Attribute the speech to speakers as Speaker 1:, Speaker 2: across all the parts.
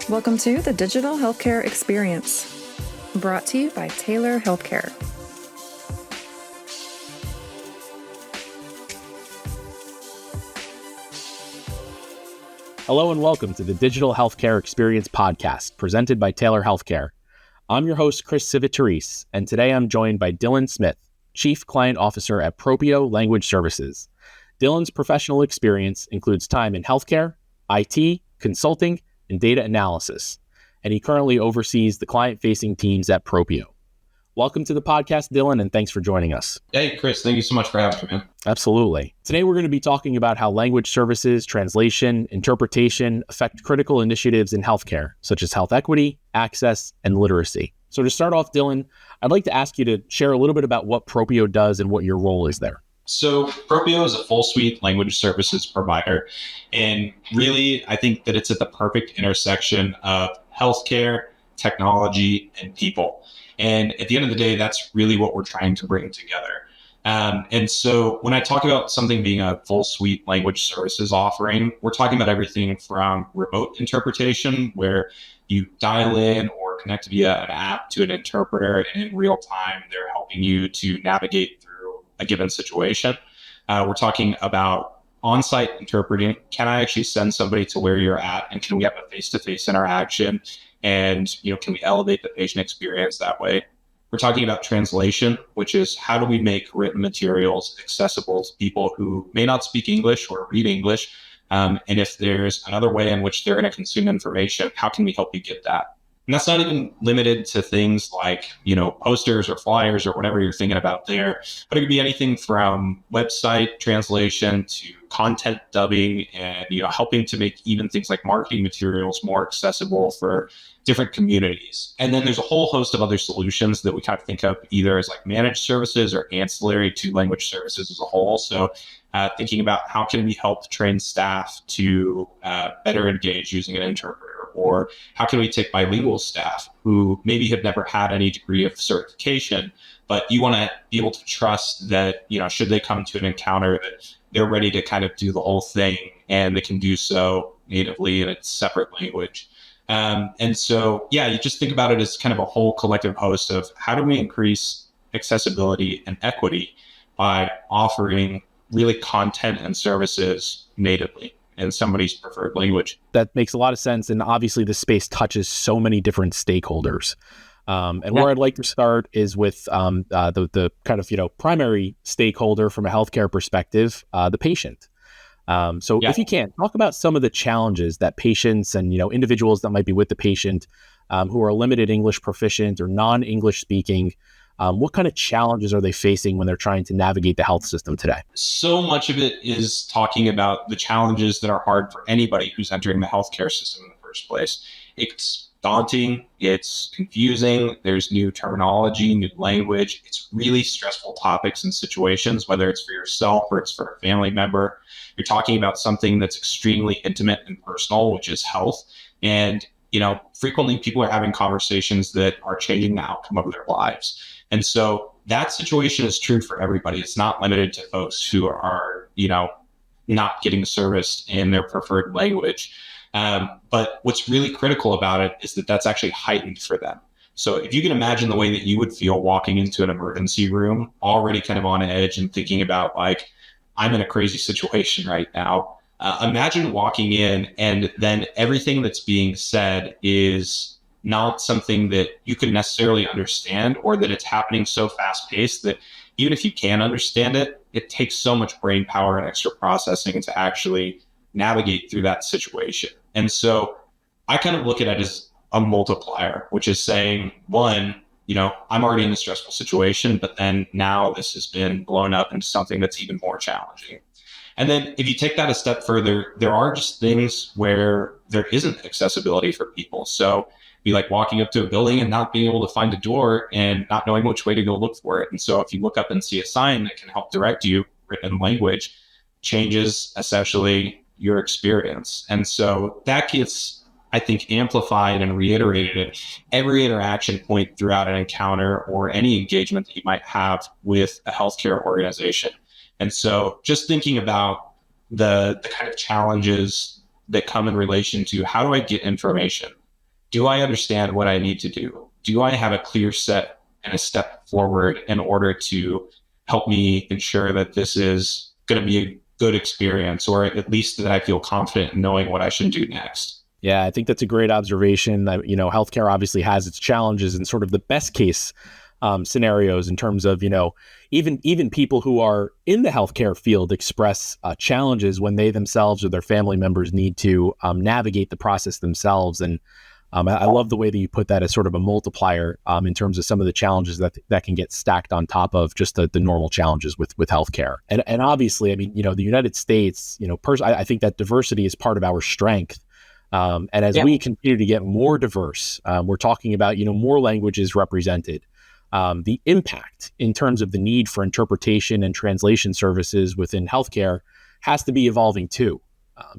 Speaker 1: Welcome to the Digital Healthcare Experience, brought to you by Taylor Healthcare.
Speaker 2: Hello and welcome to the Digital Healthcare Experience podcast presented by Taylor Healthcare. I'm your host, Chris Civitarice, and today I'm joined by Dylan Smith, Chief Client Officer at Propio Language Services. Dylan's professional experience includes time in healthcare, IT, consulting, and data analysis, and he currently oversees the client-facing teams at Propio. Welcome to the podcast, Dylan, and thanks for joining us.
Speaker 3: Hey, Chris, thank you so much for having me, man.
Speaker 2: Absolutely. Today, we're going to be talking about how language services, translation, interpretation affect critical initiatives in healthcare, such as health equity, access, and literacy. So to start off, Dylan, I'd like to ask you to share a little bit about what Propio does and what your role is there.
Speaker 3: So Propio is a full suite language services provider. And really, I think that it's at the perfect intersection of healthcare, technology, and people. And at the end of the day, that's really what we're trying to bring together. And so when I talk about something being a full suite language services offering, we're talking about everything from remote interpretation, where you dial in or connect via an app to an interpreter, and in real time, they're helping you to navigate through a given situation. We're talking about on-site interpreting. Can I actually send somebody to where you're at, and can we have a face-to-face interaction? And can we elevate the patient experience that way? We're talking about translation, which is how do we make written materials accessible to people who may not speak English or read English? And if there's another way in which they're going to consume information, how can we help you get that? And that's not even limited to things like, posters or flyers or whatever you're thinking about there, but it could be anything from website translation to content dubbing and, helping to make even things like marketing materials more accessible for different communities. And then there's a whole host of other solutions that we kind of think of either as like managed services or ancillary to language services as a whole. So thinking about how can we help train staff to better engage using an interpreter? Or how can we take bilingual staff who maybe have never had any degree of certification, but you want to be able to trust that, should they come to an encounter, that they're ready to kind of do the whole thing and they can do so natively in a separate language. And so, you just think about it as kind of a whole collective host of how do we increase accessibility and equity by offering really content and services natively in somebody's preferred language.
Speaker 2: That makes a lot of sense. And obviously the space touches so many different stakeholders. Where I'd like to start is with the kind of, primary stakeholder from a healthcare perspective, the patient. If you can, talk about some of the challenges that patients and, individuals that might be with the patient who are limited English proficient or non-English speaking. What kind of challenges are they facing when they're trying to navigate the health system today?
Speaker 3: So much of it is talking about the challenges that are hard for anybody who's entering the healthcare system in the first place. It's daunting. It's confusing. There's new terminology, new language. It's really stressful topics and situations, whether it's for yourself or it's for a family member. You're talking about something that's extremely intimate and personal, which is health. And, frequently people are having conversations that are changing the outcome of their lives. And so that situation is true for everybody. It's not limited to folks who are, not getting serviced in their preferred language. But what's really critical about it is that that's actually heightened for them. So if you can imagine the way that you would feel walking into an emergency room, already kind of on edge and thinking about like, I'm in a crazy situation right now. Imagine walking in and then everything that's being said is not something that you could necessarily understand, or that it's happening so fast paced that even if you can understand it, it takes so much brain power and extra processing to actually navigate through that situation. And so I kind of look at it as a multiplier, which is saying, one, I'm already in a stressful situation, but then now this has been blown up into something that's even more challenging. And then if you take that a step further, there are just things where there isn't accessibility for people. So be like walking up to a building and not being able to find a door and not knowing which way to go look for it. And so if you look up and see a sign that can help direct you, written language changes essentially your experience. And so that gets, I think, amplified and reiterated at every interaction point throughout an encounter or any engagement that you might have with a healthcare organization. And so just thinking about the kind of challenges that come in relation to how do I get information? do I understand what I need to do? Do I have a clear set and a step forward in order to help me ensure that this is going to be a good experience, or at least that I feel confident in knowing what I should do next?
Speaker 2: Yeah, I think that's a great observation. Healthcare obviously has its challenges and sort of the best case scenarios in terms of, even people who are in the healthcare field express challenges when they themselves or their family members need to navigate the process themselves. And I love the way that you put that as sort of a multiplier in terms of some of the challenges that can get stacked on top of just the normal challenges with healthcare. And obviously, I mean, the United States, I think that diversity is part of our strength. And as we continue to get more diverse, we're talking about, more languages represented. The impact in terms of the need for interpretation and translation services within healthcare has to be evolving too.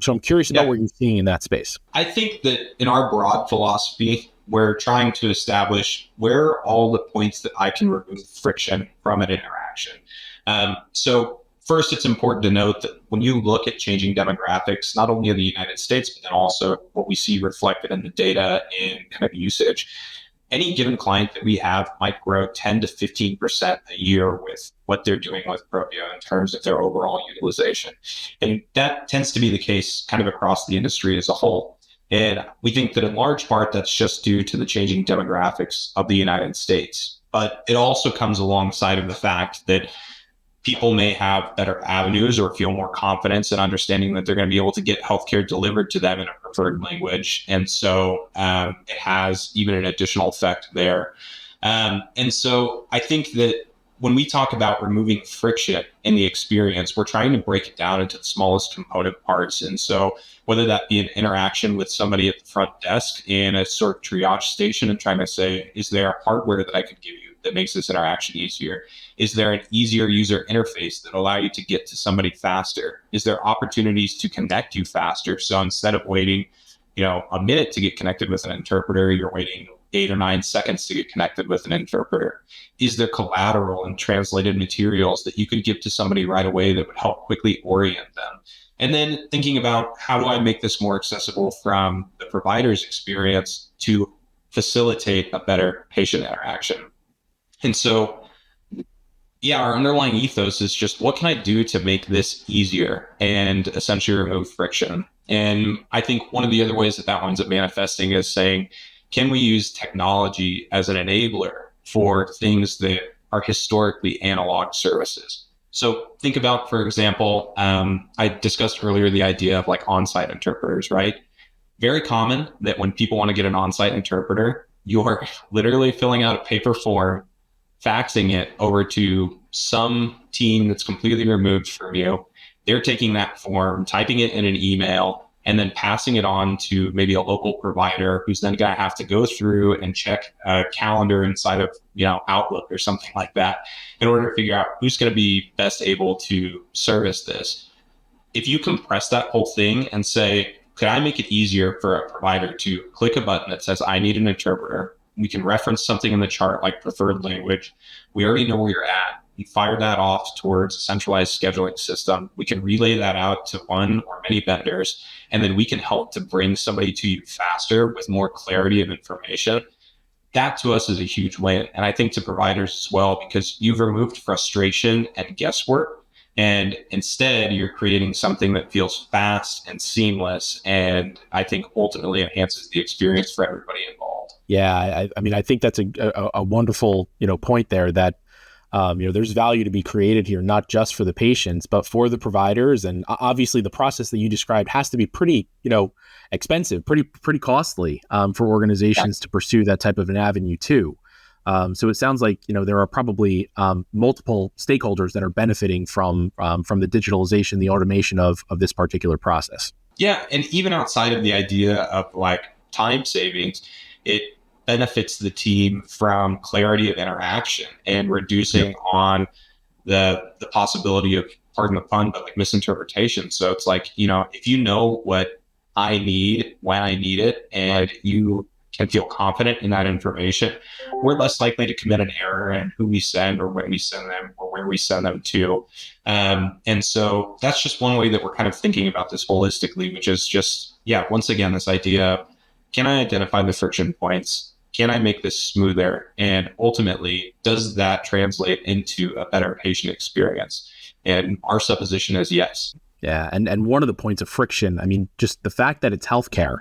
Speaker 2: So I'm curious about what you're seeing in that space.
Speaker 3: I think that in our broad philosophy, we're trying to establish where are all the points that I can remove friction from an interaction. So first, it's important to note that when you look at changing demographics, not only in the United States, but then also what we see reflected in the data in kind of usage, any given client that we have might grow 10 to 15% a year with what they're doing with Propio in terms of their overall utilization. And that tends to be the case kind of across the industry as a whole. And we think that in large part, that's just due to the changing demographics of the United States. But it also comes alongside of the fact that people may have better avenues or feel more confidence in understanding that they're going to be able to get healthcare delivered to them in a preferred language. And so it has even an additional effect there. And so I think that when we talk about removing friction in the experience, we're trying to break it down into the smallest component parts. And so whether that be an interaction with somebody at the front desk in a sort of triage station and trying to say, is there hardware that I could give you that makes this interaction easier? Is there an easier user interface that allow you to get to somebody faster? Is there opportunities to connect you faster? So instead of waiting, a minute to get connected with an interpreter, you're waiting 8 or 9 seconds to get connected with an interpreter. Is there collateral and translated materials that you could give to somebody right away that would help quickly orient them? And then thinking about how do I make this more accessible from the provider's experience to facilitate a better patient interaction? And so, our underlying ethos is just what can I do to make this easier and essentially remove friction? And I think one of the other ways that winds up manifesting is saying, can we use technology as an enabler for things that are historically analog services? So think about, for example, I discussed earlier the idea of like on-site interpreters, right? Very common that when people want to get an on-site interpreter, you're literally filling out a paper form, faxing it over to some team that's completely removed from you. They're taking that form, typing it in an email, and then passing it on to maybe a local provider who's then going to have to go through and check a calendar inside of, Outlook or something like that in order to figure out who's going to be best able to service this. If you compress that whole thing and say, could I make it easier for a provider to click a button that says, I need an interpreter? We can reference something in the chart like preferred language. We already know where you're at. You fire that off towards a centralized scheduling system. We can relay that out to one or many vendors, and then we can help to bring somebody to you faster with more clarity of information. That to us is a huge win. And I think to providers as well, because you've removed frustration and guesswork. And instead, you're creating something that feels fast and seamless. And I think ultimately enhances the experience for everybody involved.
Speaker 2: Yeah, I mean, I think that's a wonderful, point there that, there's value to be created here, not just for the patients, but for the providers. And obviously the process that you described has to be pretty, expensive, pretty costly for organizations to pursue that type of an avenue too. So it sounds like, there are probably multiple stakeholders that are benefiting from the digitalization, the automation of this particular process.
Speaker 3: Yeah. And even outside of the idea of like time savings, it benefits the team from clarity of interaction and reducing on the possibility of, pardon the pun, but like misinterpretation. So it's like, if you know what I need, when I need it, and you can feel confident in that information, we're less likely to commit an error in who we send or when we send them or where we send them to. And so that's just one way that we're kind of thinking about this holistically, which is just, once again, this idea of can I identify the friction points? Can I make this smoother? And ultimately, does that translate into a better patient experience? And our supposition is yes.
Speaker 2: Yeah. And one of the points of friction, I mean, just the fact that it's healthcare,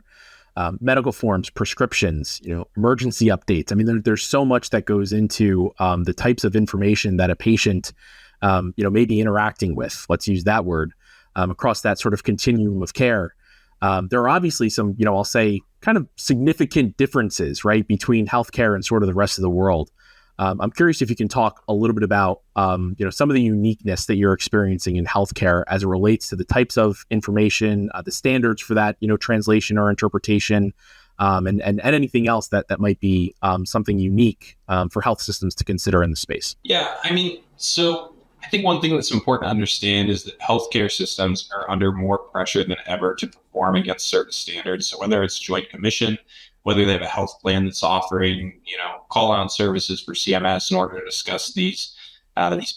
Speaker 2: medical forms, prescriptions, emergency updates. I mean, there's so much that goes into the types of information that a patient, may be interacting with. Let's use that word across that sort of continuum of care. There are obviously some, I'll say, kind of significant differences, right, between healthcare and sort of the rest of the world. I'm curious if you can talk a little bit about, some of the uniqueness that you're experiencing in healthcare as it relates to the types of information, the standards for that, translation or interpretation, and anything else that might be something unique for health systems to consider in the space.
Speaker 3: Yeah, I mean, so I think one thing that's important to understand is that healthcare systems are under more pressure than ever to perform against certain standards. So whether it's Joint Commission, whether they have a health plan that's offering, call out services for CMS in order to discuss these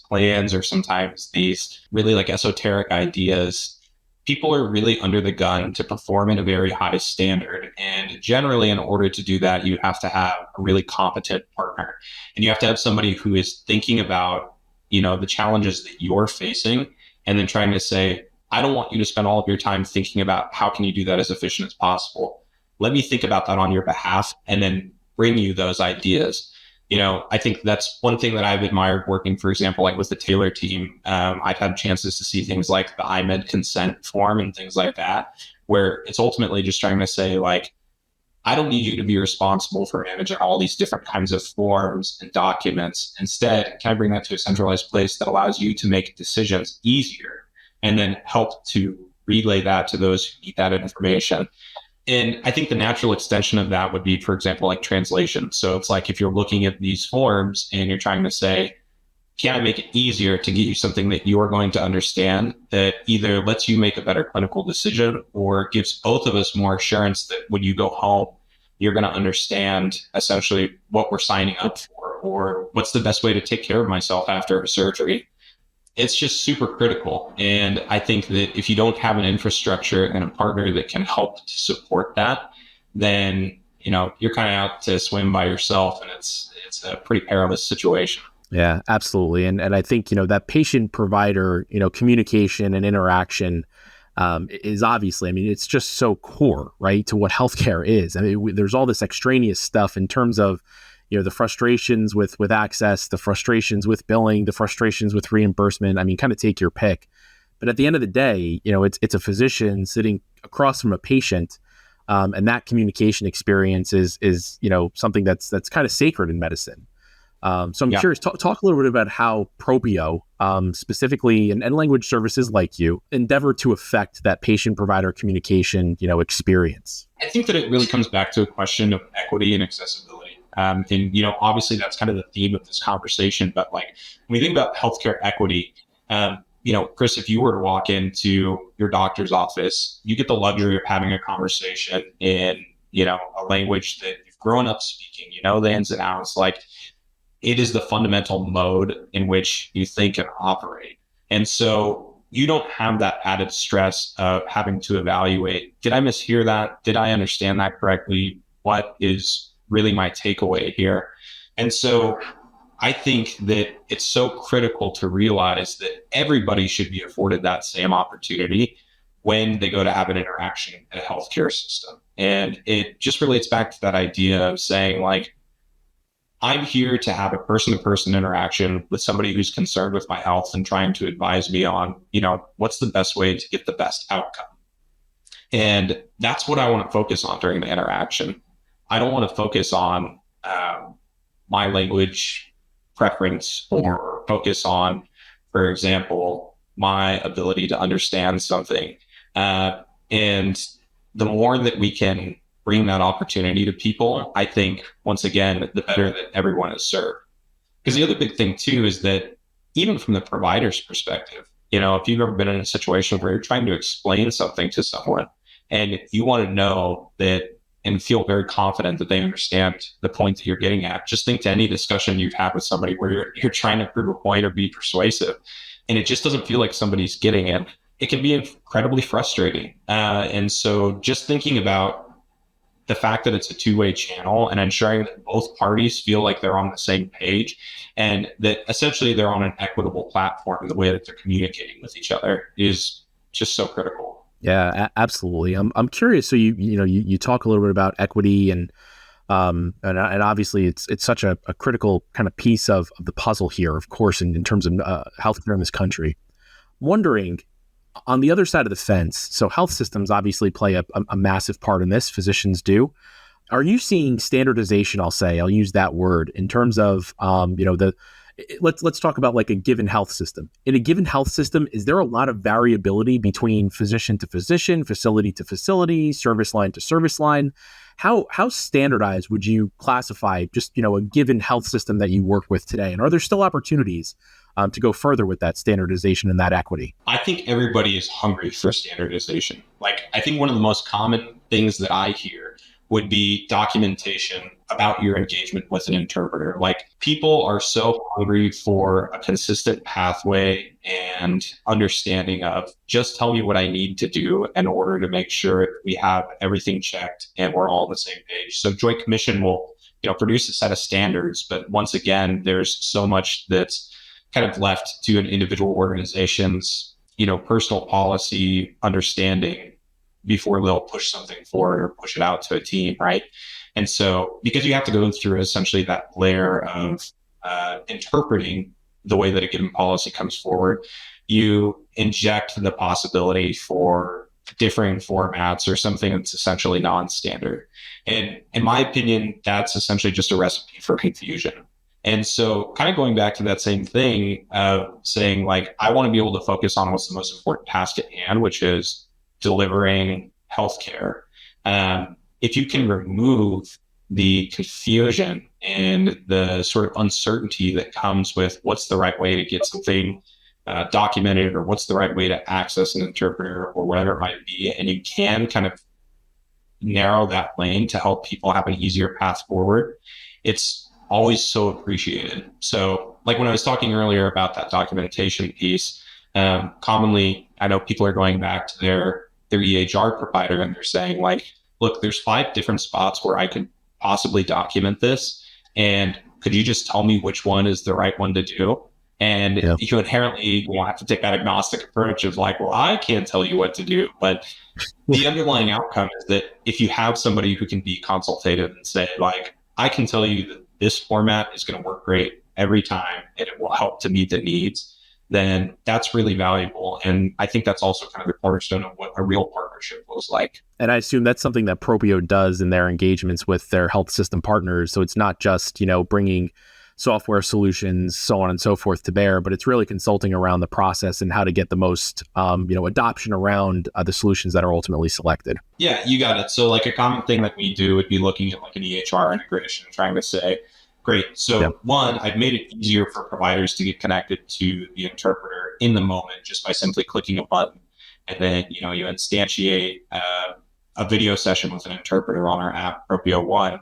Speaker 3: plans, or sometimes these really like esoteric ideas, people are really under the gun to perform at a very high standard. And generally, in order to do that, you have to have a really competent partner, and you have to have somebody who is thinking about, the challenges that you're facing, and then trying to say, I don't want you to spend all of your time thinking about how can you do that as efficient as possible. Let me think about that on your behalf and then bring you those ideas. I think that's one thing that I've admired working, for example, like with the Taylor team. I've had chances to see things like the IMED consent form and things like that, where it's ultimately just trying to say, like, I don't need you to be responsible for managing all these different kinds of forms and documents. Instead, can I bring that to a centralized place that allows you to make decisions easier, and then help to relay that to those who need that information? And I think the natural extension of that would be, for example, like translation. So it's like if you're looking at these forms and you're trying to say, can I make it easier to get you something that you are going to understand, that either lets you make a better clinical decision or gives both of us more assurance that when you go home, you're going to understand essentially what we're signing up for, or what's the best way to take care of myself after a surgery. It's just super critical. And I think that if you don't have an infrastructure and a partner that can help to support that, then, you're kind of out to swim by yourself, and it's a pretty perilous situation.
Speaker 2: Yeah, absolutely. And I think, that patient provider, communication and interaction is obviously, I mean, it's just so core, right, to what healthcare is. I mean, there's all this extraneous stuff in terms of, the frustrations with access, the frustrations with billing, the frustrations with reimbursement. I mean, kind of take your pick. But at the end of the day, it's a physician sitting across from a patient, and that communication experience is something that's kind of sacred in medicine. So I'm curious, talk a little bit about how Propio, specifically, and language services like you, endeavor to affect that patient-provider communication, experience.
Speaker 3: I think that it really comes back to a question of equity and accessibility. And, obviously that's kind of the theme of this conversation. But like, when we think about healthcare equity, Chris, if you were to walk into your doctor's office, you get the luxury of having a conversation in, a language that you've grown up speaking, the ins and outs. Like, it is the fundamental mode in which you think and operate. And so you don't have that added stress of having to evaluate, did I mishear that? Did I understand that correctly? What is really my takeaway here? And so I think that it's so critical to realize that everybody should be afforded that same opportunity when they go to have an interaction in a healthcare system. And it just relates back to that idea of saying, like, I'm here to have a person-to-person interaction with somebody who's concerned with my health and trying to advise me on, what's the best way to get the best outcome. And that's what I want to focus on during the interaction. I don't want to focus on my language preference, or focus on, for example, my ability to understand something. And the more that we can bring that opportunity to people, I think, once again, the better that everyone is served. Because the other big thing too is that even from the provider's perspective, if you've ever been in a situation where you're trying to explain something to someone and you want to know that and feel very confident that they understand the point that you're getting at, just think to any discussion you've had with somebody where you're trying to prove a point or be persuasive, and it just doesn't feel like somebody's getting it. It can be incredibly frustrating. And so just thinking about the fact that it's a two-way channel and ensuring that both parties feel like they're on the same page and that essentially they're on an equitable platform, the way that they're communicating with each other is just so critical.
Speaker 2: Yeah, absolutely. I'm curious. So you talk a little bit about equity and obviously it's such a critical kind of piece of the puzzle here, of course, in terms of healthcare in this country. Wondering, on the other side of the fence, so health systems obviously play a massive part in this, physicians do. Are you seeing standardization, I'll use that word, in terms of, let's talk about like a given health system. In a given health system, is there a lot of variability between physician to physician, facility to facility, service line to service line? How standardized would you classify just, a given health system that you work with today? And are there still opportunities to go further with that standardization and that equity?
Speaker 3: I think everybody is hungry for standardization. Like, I think one of the most common things that I hear would be documentation about your engagement with an interpreter. Like, people are so hungry for a consistent pathway and understanding of just tell me what I need to do in order to make sure we have everything checked and we're all on the same page. So Joint Commission will, produce a set of standards, but once again, there's so much that's kind of left to an individual organization's, personal policy understanding before they'll push something forward or push it out to a team, right? And so, because you have to go through essentially that layer of interpreting the way that a given policy comes forward, you inject the possibility for differing formats or something that's essentially non-standard. And in my opinion, that's essentially just a recipe for confusion. And so kind of going back to that same thing of saying, like, I want to be able to focus on what's the most important task at hand, which is delivering healthcare. If you can remove the confusion and the sort of uncertainty that comes with what's the right way to get something documented or what's the right way to access an interpreter or whatever it might be, and you can kind of narrow that lane to help people have an easier path forward, it's always so appreciated. So like when I was talking earlier about that documentation piece, commonly I know people are going back to their EHR provider and they're saying, like, look, there's 5 different spots where I could possibly document this. And could you just tell me which one is the right one to do? And you inherently will have to take that agnostic approach of like, well, I can't tell you what to do. But the underlying outcome is that if you have somebody who can be consultative and say, like, I can tell you that this format is going to work great every time and it will help to meet the needs, then that's really valuable. And I think that's also kind of the cornerstone of what a real partnership looks like.
Speaker 2: And I assume that's something that Propio does in their engagements with their health system partners. So it's not just, bringing software solutions, so on and so forth to bear, but it's really consulting around the process and how to get the most, adoption around the solutions that are ultimately selected. Yeah,
Speaker 3: you got it. So like a common thing that we do would be looking at like an EHR integration, trying to say, great. So one, I've made it easier for providers to get connected to the interpreter in the moment just by simply clicking a button. And then, you instantiate a video session with an interpreter on our app, Propio One.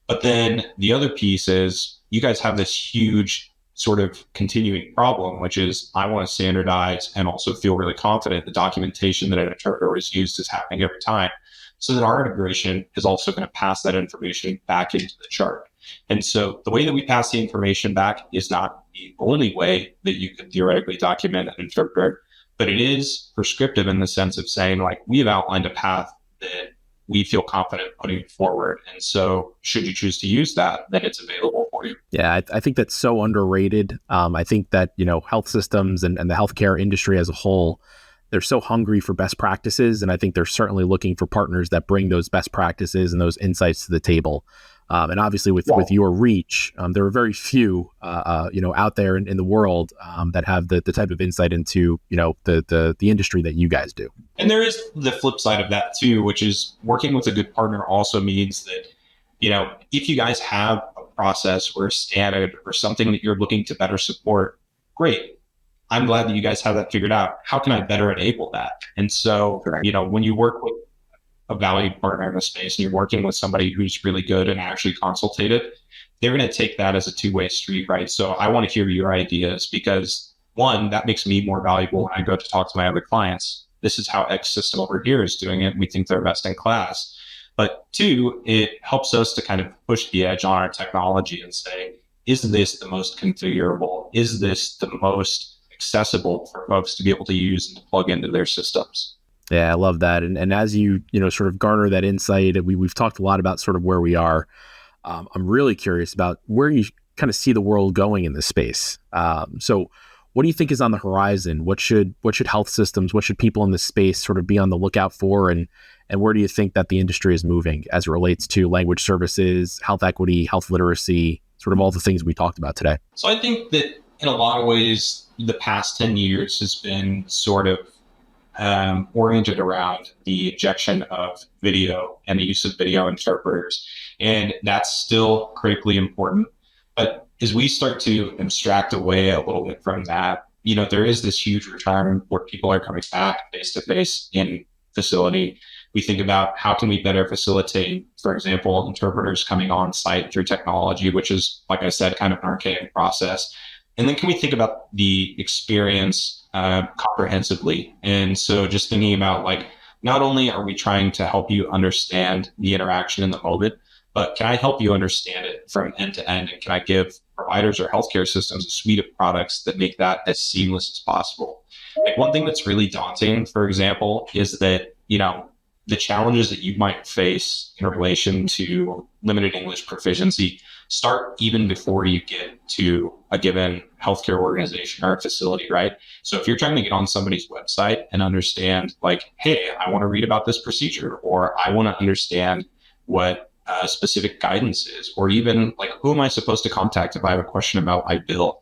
Speaker 3: But then the other piece is you guys have this huge sort of continuing problem, which is I want to standardize and also feel really confident the documentation that an interpreter is used is happening every time. So that our integration is also going to pass that information back into the chart. And so the way that we pass the information back is not the only way that you could theoretically document an interpreter, but it is prescriptive in the sense of saying, like, we've outlined a path that we feel confident putting forward. And so should you choose to use that, then it's available for you.
Speaker 2: Yeah, I think that's so underrated. I think that, health systems and the healthcare industry as a whole, they're so hungry for best practices. And I think they're certainly looking for partners that bring those best practices and those insights to the table. And obviously with your reach, there are very few, out there in the world that have the type of insight into, the industry that you guys do.
Speaker 3: And there is the flip side of that too, which is working with a good partner also means that, if you guys have a process or a standard or something that you're looking to better support, great. I'm glad that you guys have that figured out. How can I better enable that? And so, when you work with a valued partner in the space and you're working with somebody who's really good and actually consultative, they're going to take that as a two-way street, right? So I want to hear your ideas because one, that makes me more valuable when I go to talk to my other clients. This is how X system over here is doing it. We think they're best in class. But two, it helps us to kind of push the edge on our technology and say, is this the most configurable? Is this the most accessible for folks to be able to use and to plug into their systems?
Speaker 2: Yeah, I love that. And as you sort of garner that insight, we've talked a lot about sort of where we are. I'm really curious about where you kind of see the world going in this space. So what do you think is on the horizon? What should health systems, what should people in this space sort of be on the lookout for? And where do you think that the industry is moving as it relates to language services, health equity, health literacy, sort of all the things we talked about today?
Speaker 3: So I think that in a lot of ways, the past 10 years has been sort of oriented around the injection of video and the use of video interpreters. And that's still critically important. But as we start to abstract away a little bit from that, there is this huge return where people are coming back face to face in facility. We think about how can we better facilitate, for example, interpreters coming on site through technology, which is, like I said, kind of an archaic process. And then can we think about the experience comprehensively? And so just thinking about like, not only are we trying to help you understand the interaction in the moment, but can I help you understand it from end to end? And can I give providers or healthcare systems a suite of products that make that as seamless as possible? Like one thing that's really daunting, for example, is that, the challenges that you might face in relation to limited English proficiency start even before you get to a given healthcare organization or a facility, right? So if you're trying to get on somebody's website and understand like, hey, I want to read about this procedure, or I want to understand what specific guidance is, or even like, who am I supposed to contact if I have a question about my bill?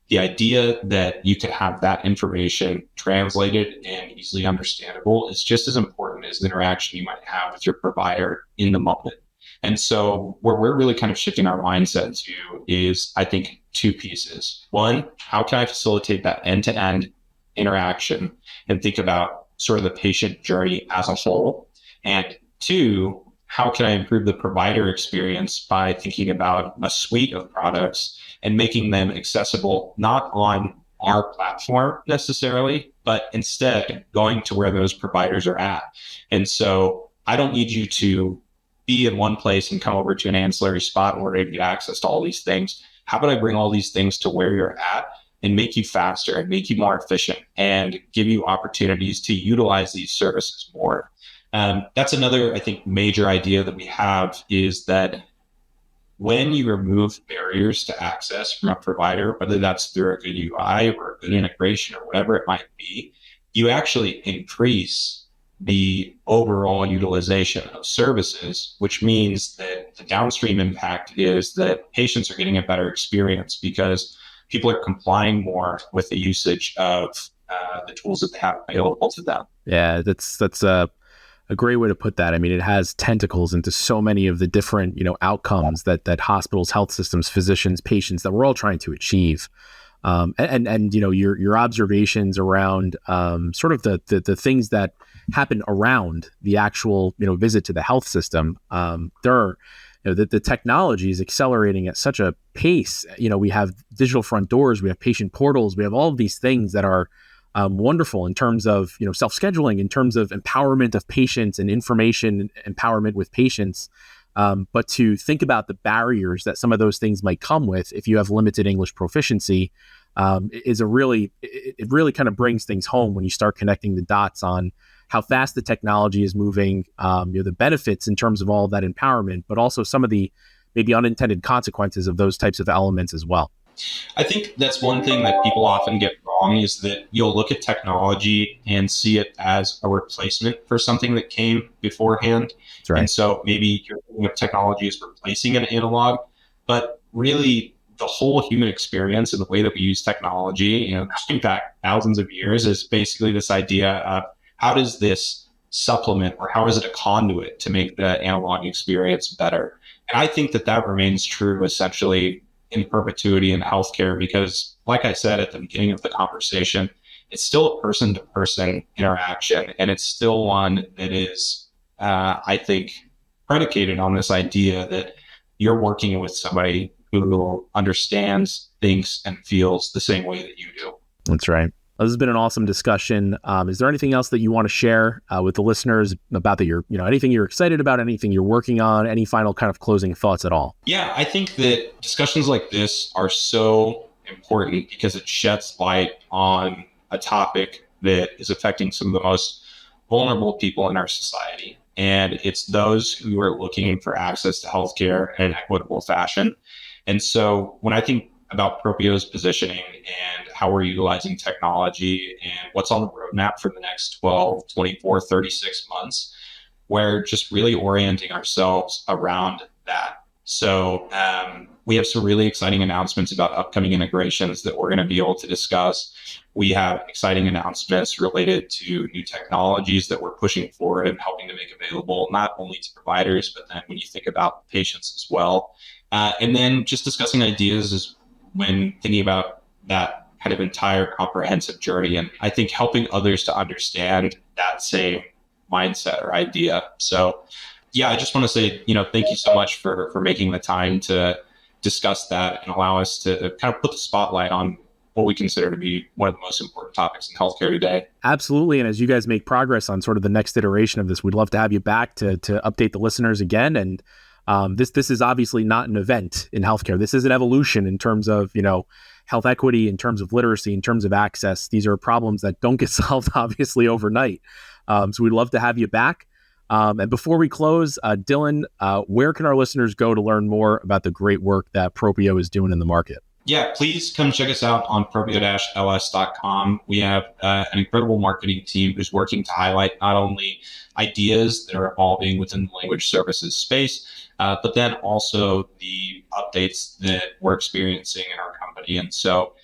Speaker 3: The idea that you could have that information translated and easily understandable is just as important as the interaction you might have with your provider in the moment. And so where we're really kind of shifting our mindset to is, I think, two pieces. One, how can I facilitate that end-to-end interaction and think about sort of the patient journey as a whole? And two, how can I improve the provider experience by thinking about a suite of products and making them accessible, not on our platform necessarily, but instead going to where those providers are at. And so I don't need you to be in one place and come over to an ancillary spot where you get access to all these things. How about I bring all these things to where you're at and make you faster and make you more efficient and give you opportunities to utilize these services more? That's another, I think, major idea that we have is that when you remove barriers to access from a provider, whether that's through a good UI or a good integration or whatever it might be, you actually increase the overall utilization of services, which means that the downstream impact is that patients are getting a better experience because people are complying more with the usage of the tools that they have available to them.
Speaker 2: Yeah, that's a great way to put that. I mean, it has tentacles into so many of the different, outcomes that hospitals, health systems, physicians, patients that we're all trying to achieve. And your observations around sort of the things that happen around the actual, visit to the health system. There are, the technology is accelerating at such a pace. We have digital front doors, we have patient portals, we have all of these things that are wonderful in terms of self-scheduling, in terms of empowerment of patients and information empowerment with patients. But to think about the barriers that some of those things might come with if you have limited English proficiency it really kind of brings things home when you start connecting the dots on how fast the technology is moving, the benefits in terms of all of that empowerment, but also some of the maybe unintended consequences of those types of elements as well.
Speaker 3: I think that's one thing that people often get wrong is that you'll look at technology and see it as a replacement for something that came beforehand.
Speaker 2: That's right.
Speaker 3: And so maybe you're thinking of technology as replacing an analog, but really the whole human experience and the way that we use technology, going back thousands of years is basically this idea of how does this supplement or how is it a conduit to make the analog experience better? And I think that remains true essentially in perpetuity in healthcare, because like I said at the beginning of the conversation, it's still a person-to-person interaction. And it's still one that is, I think, predicated on this idea that you're working with somebody who understands, thinks, and feels the same way that you do.
Speaker 2: That's right. This has been an awesome discussion. Is there anything else that you want to share with the listeners about that anything you're excited about, anything you're working on, any final kind of closing thoughts at all?
Speaker 3: Yeah, I think that discussions like this are so important because it sheds light on a topic that is affecting some of the most vulnerable people in our society. And it's those who are looking for access to healthcare in an equitable fashion. And so when I think about Propio's positioning and how we're utilizing technology and what's on the roadmap for the next 12, 24, 36 months, we're just really orienting ourselves around that. So we have some really exciting announcements about upcoming integrations that we're going to be able to discuss. We have exciting announcements related to new technologies that we're pushing forward and helping to make available, not only to providers, but then when you think about patients as well. And then just discussing ideas is when thinking about that kind of entire comprehensive journey. And I think helping others to understand that same mindset or idea. So yeah, I just want to say, thank you so much for making the time to discuss that and allow us to kind of put the spotlight on what we consider to be one of the most important topics in healthcare today.
Speaker 2: Absolutely. And as you guys make progress on sort of the next iteration of this, we'd love to have you back to update the listeners again. And this is obviously not an event in healthcare. This is an evolution in terms of, health equity, in terms of literacy, in terms of access. These are problems that don't get solved, obviously, overnight. So we'd love to have you back. And before we close, Dylan, where can our listeners go to learn more about the great work that Propio is doing in the market?
Speaker 3: Yeah, please come check us out on propio-ls.com. We have an incredible marketing team who's working to highlight not only ideas that are evolving within the language services space, but then also the updates that we're experiencing in our company. And so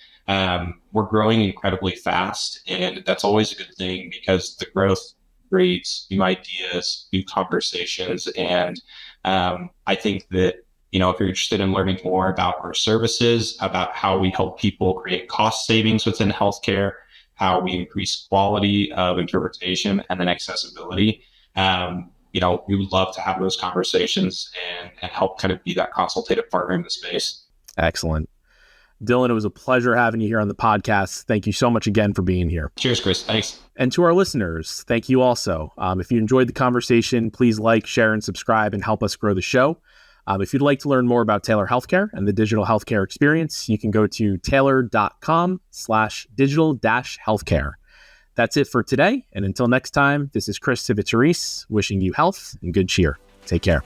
Speaker 3: we're growing incredibly fast, and that's always a good thing because the growth breeds new ideas, new conversations. And I think that, if you're interested in learning more about our services, about how we help people create cost savings within healthcare, how we increase quality of interpretation and then accessibility, we would love to have those conversations and help kind of be that consultative partner in the space.
Speaker 2: Excellent. Dylan, it was a pleasure having you here on the podcast. Thank you so much again for being here.
Speaker 3: Cheers, Chris. Thanks.
Speaker 2: And to our listeners, thank you also. If you enjoyed the conversation, please like, share, and subscribe and help us grow the show. If you'd like to learn more about Taylor Healthcare and the digital healthcare experience, you can go to taylor.com/digital-healthcare. That's it for today. And until next time, this is Chris Civitarice wishing you health and good cheer. Take care.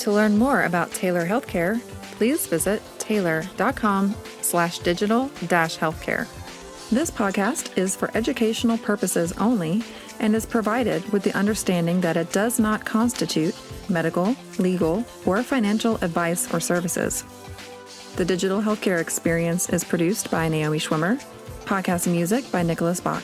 Speaker 1: To learn more about Taylor Healthcare, please visit taylor.com/digital-healthcare. This podcast is for educational purposes only and is provided with the understanding that it does not constitute medical, legal, or financial advice or services. The Digital Healthcare Experience is produced by Naomi Schwimmer, podcast music by Nicholas Bach.